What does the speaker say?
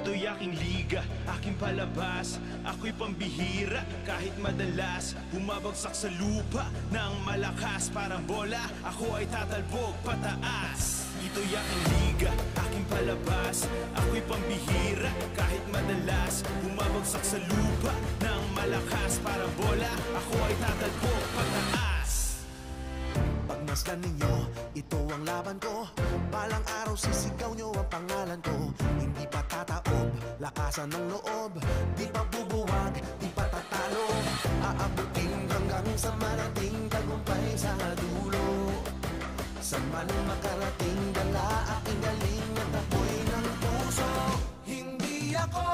Ito'y aking liga, aking palabas. Ako'y pambihira, kahit madalas bumabagsak sa lupa ng malakas. Parang bola, ako ay tatalbog pataas. Ito'y aking liga, aking palabas. Ako'y pambihira, kahit madalas bumabagsak sa lupa ng malakas. Parang bola, ako ay tatalbog pataas. Pagmasdan ninyo, ito ang laban ko. Balang araw sisigaw nyo ang pangalan ko. Hindi pa tataob, lakasan ng loob. Di pa bubuwag, di pa tatalo. Aabutin hanggang sa marating tagumpay sa dulo. Saan man makarating, dala aking galing at apoy ng puso. Hindi ako